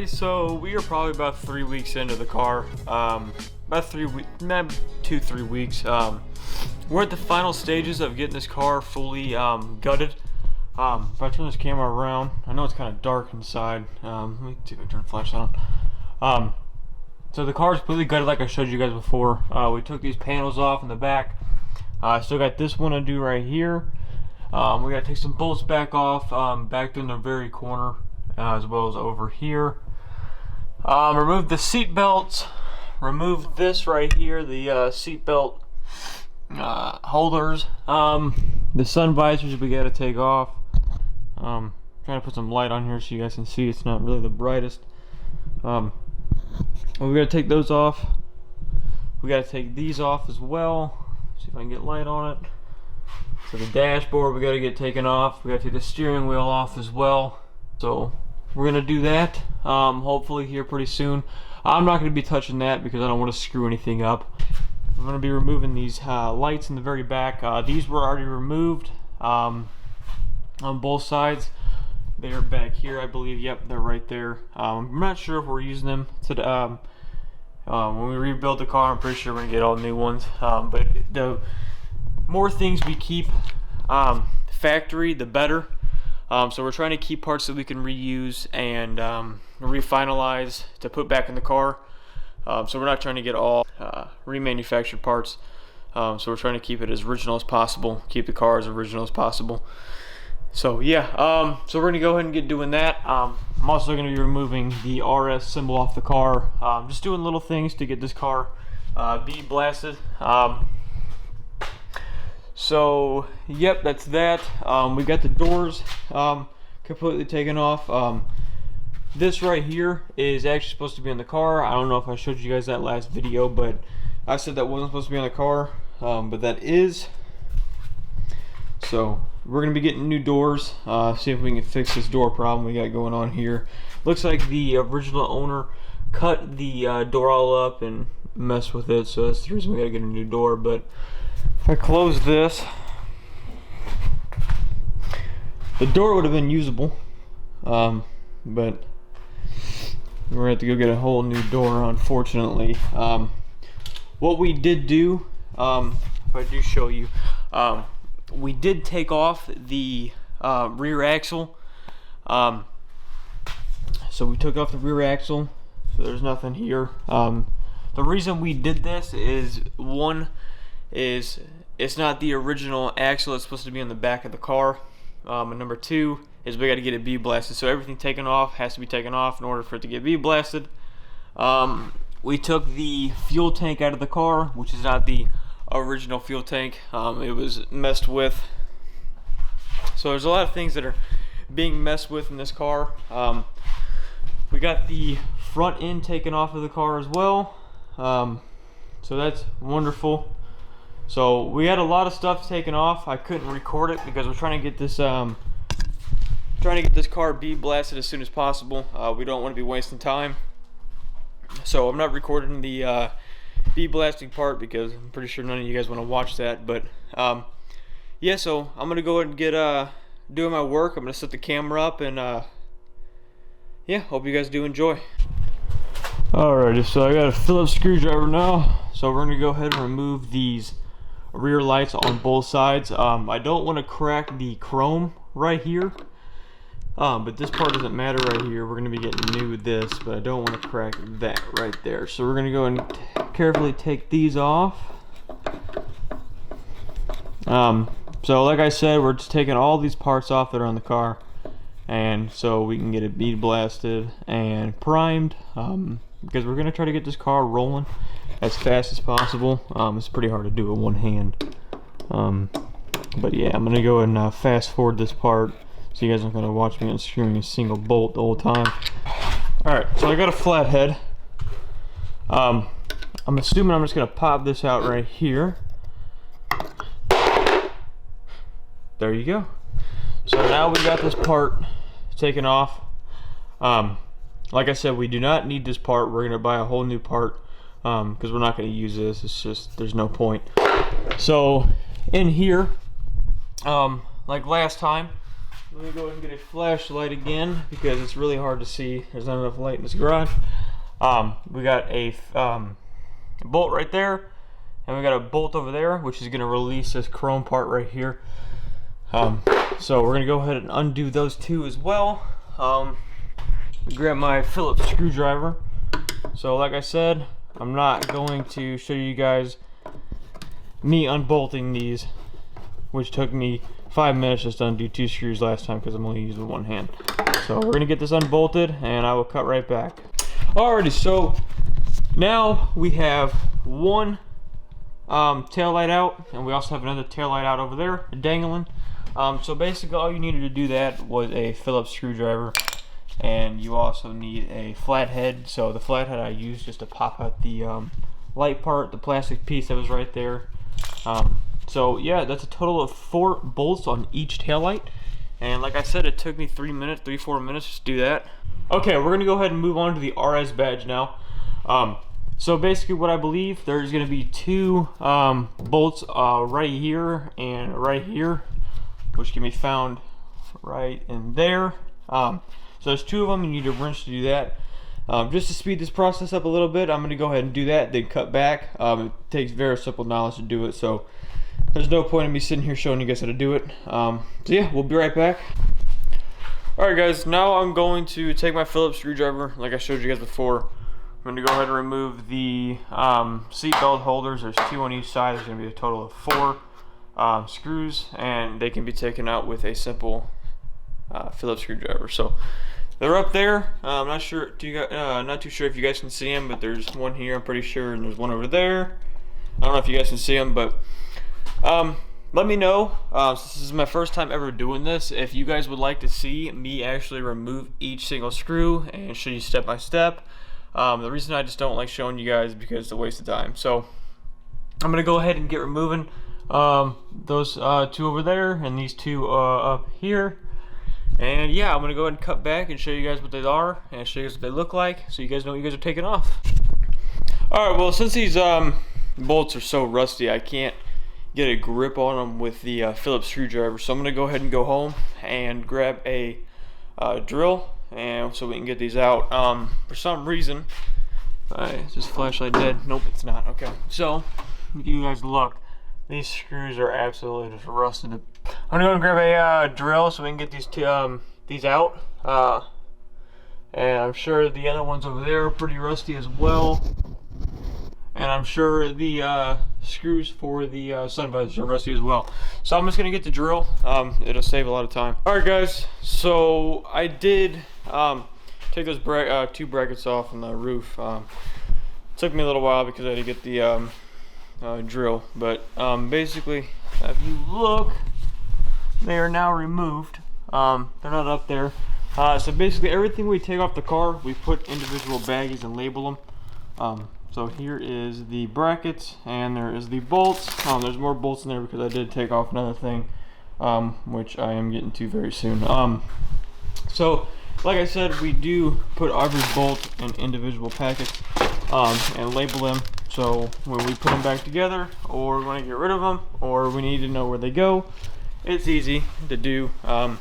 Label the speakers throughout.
Speaker 1: everybody. So we are probably about 3 weeks into the car. About 3 weeks, maybe 2-3 weeks. We're at the final stages of getting this car fully gutted. If I turn this camera around, I know it's kind of dark inside. Let me see if I turn the flashlight on. So the car is completely gutted like I showed you guys before. We took these panels off in the back. Still got this one to do right here. We gotta take some bolts back off, back there in the very corner, as well as over here. Remove the seat belts. Remove this right here, the seat belt holders. The sun visors we gotta take off. Trying to put some light on here so you guys can see. It's not really the brightest. We gotta take those off. We gotta take these off as well. See if I can get light on it. So the dashboard we gotta get taken off. We gotta take the steering wheel off as well. So we're gonna do that hopefully here pretty soon. I'm not gonna be touching that because I don't want to screw anything up. I'm gonna be removing these lights in the very back. These were already removed on both sides. They're back here, I believe. Yep, they're right there. I'm not sure if we're using them to when we rebuild the car. I'm pretty sure we're gonna get all new ones. But the more things we keep factory, the better. So we're trying to keep parts that we can reuse and refinalize to put back in the car. So we're not trying to get all remanufactured parts. So we're trying to keep it as original as possible, keep the car as original as possible. So yeah, so we're gonna go ahead and get doing that. I'm also gonna be removing the RS symbol off the car. Just doing little things to get this car bead blasted. So yep, that's that. We got the doors completely taken off. This right here is actually supposed to be in the car. I don't know if I showed you guys that last video, but I said that wasn't supposed to be in the car, but that is. So we're gonna be getting new doors. See if we can fix this door problem we got going on here. Looks like the original owner cut the door all up and messed with it, so that's the reason we gotta get a new door. But if I close this, the door would have been usable, but we're gonna have to go get a whole new door, unfortunately. What we did do, if I do show you, we did take off the rear axle. So we took off the rear axle, so there's nothing here. The reason we did this is, one, is it's not the original axle that's supposed to be on the back of the car, and number two is we got to get it bead blasted. So everything taken off has to be taken off in order for it to get bead blasted. We took the fuel tank out of the car, which is not the original fuel tank. It was messed with. So there's a lot of things that are being messed with in this car. We got the front end taken off of the car as well. So that's wonderful. So we had a lot of stuff taken off. I couldn't record it because we're trying to get this car bead blasted as soon as possible. We don't want to be wasting time. So I'm not recording the bead blasting part because I'm pretty sure none of you guys want to watch that. But yeah, so I'm gonna go ahead and get doing my work. I'm gonna set the camera up and yeah, hope you guys do enjoy. Alrighty, so I got a Phillips screwdriver now. So we're gonna go ahead and remove these rear lights on both sides. I don't want to crack the chrome right here, but this part doesn't matter right here. We're gonna be getting new with this, but I don't want to crack that right there. So we're gonna go and carefully take these off. So like I said, we're just taking all these parts off that are on the car, and so we can get it bead blasted and primed, because we're gonna try to get this car rolling as fast as possible. It's pretty hard to do with one hand, but yeah, I'm gonna go and fast forward this part so you guys aren't gonna watch me unscrewing a single bolt the whole time. Alright, so I got a flathead. I'm assuming I'm just gonna pop this out right here. There you go. So now we got this part taken off. Like I said, we do not need this part. We're gonna buy a whole new part because we're not gonna use this. It's just, there's no point. So in here, like last time, let me go ahead and get a flashlight again because it's really hard to see. There's not enough light in this garage. We got a bolt right there, and we got a bolt over there, which is going to release this chrome part right here. So we're going to go ahead and undo those two as well. Grab my Phillips screwdriver. So like I said, I'm not going to show you guys me unbolting these, which took me 5 minutes just to undo 2 screws last time because I'm only using one hand. So we're gonna get this unbolted and I will cut right back. Alrighty, so now we have one tail light out, and we also have another tail light out over there dangling. So basically all you needed to do that was a Phillips screwdriver, and you also need a flathead. So the flathead I used just to pop out the light part, the plastic piece that was right there. So yeah, that's a total of 4 bolts on each taillight, and like I said, it took me 4 minutes to do that. Okay, we're gonna go ahead and move on to the RS badge now. So basically what I believe, there's gonna be 2 bolts right here and right here, which can be found right in there. So there's 2 of them. You need a wrench to do that. Just to speed this process up a little bit, I'm going to go ahead and do that, then cut back. It takes very simple knowledge to do it, so there's no point in me sitting here showing you guys how to do it. So yeah, we'll be right back. Alright guys, now I'm going to take my Phillips screwdriver, like I showed you guys before. I'm going to go ahead and remove the seat belt holders. There's 2 on each side. There's going to be a total of 4 screws, and they can be taken out with a simple Phillips screwdriver. So they're up there. I'm not sure. Not too sure if you guys can see them, but there's one here, I'm pretty sure, and there's one over there. I don't know if you guys can see them, but let me know. Since this is my first time ever doing this, if you guys would like to see me actually remove each single screw and show you step by step. The reason I just don't like showing you guys is because it's a waste of time. So I'm gonna go ahead and get removing those 2 over there and these 2 up here. And yeah, I'm gonna go ahead and cut back and show you guys what they are and show you guys what they look like, so you guys know what you guys are taking off. Alright, well, since these bolts are so rusty, I can't get a grip on them with the Phillips screwdriver, so I'm gonna go ahead and go home and grab a drill, and so we can get these out. For some reason, is this flashlight dead? Nope, it's not. Okay, so if you guys look, these screws are absolutely just rusted. I'm gonna go and grab a drill so we can get these out. And I'm sure the other ones over there are pretty rusty as well. And I'm sure the screws for the sun visors are rusty as well. So I'm just gonna get the drill. It'll save a lot of time. All right, guys. So I did take those 2 brackets off on the roof. Took me a little while because I had to get the drill, but basically, if you look, they are now removed. They're not up there. So basically, everything we take off the car, we put individual baggies and label them. So here is the brackets, and there is the bolts. There's more bolts in there because I did take off another thing, which I am getting to very soon. So, like I said, we do put every bolt in individual packets and label them. So when we put them back together, or we want to get rid of them, or we need to know where they go, it's easy to do. But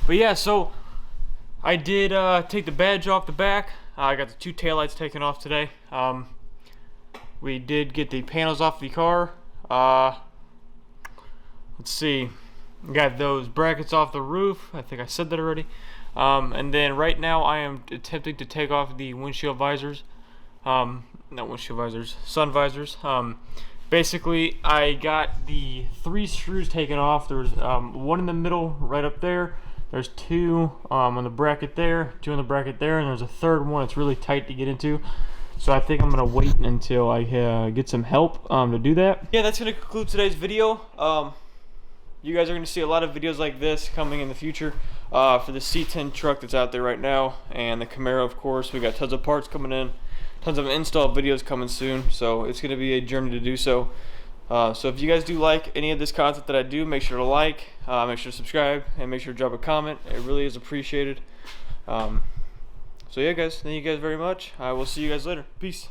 Speaker 1: yeah, so I did take the badge off the back. I got the 2 taillights taken off today. We did get the panels off the car. Let's see, we got those brackets off the roof. I think I said that already. And then right now I am attempting to take off the windshield visors. Not windshield visors, sun visors. Basically, I got the 3 screws taken off. There's 1 in the middle right up there. There's 2 on the bracket there, 2 on the bracket there, and there's a 3rd one. It's really tight to get into. So I think I'm gonna wait until I get some help to do that. Yeah, that's gonna conclude today's video. You guys are gonna see a lot of videos like this coming in the future for the C10 truck that's out there right now, and the Camaro, of course. We got tons of parts coming in, tons of install videos coming soon. So it's gonna be a journey to do so. So if you guys do like any of this content that I do, make sure to like, make sure to subscribe, and make sure to drop a comment. It really is appreciated. So yeah, guys, thank you guys very much. I will see you guys later. Peace.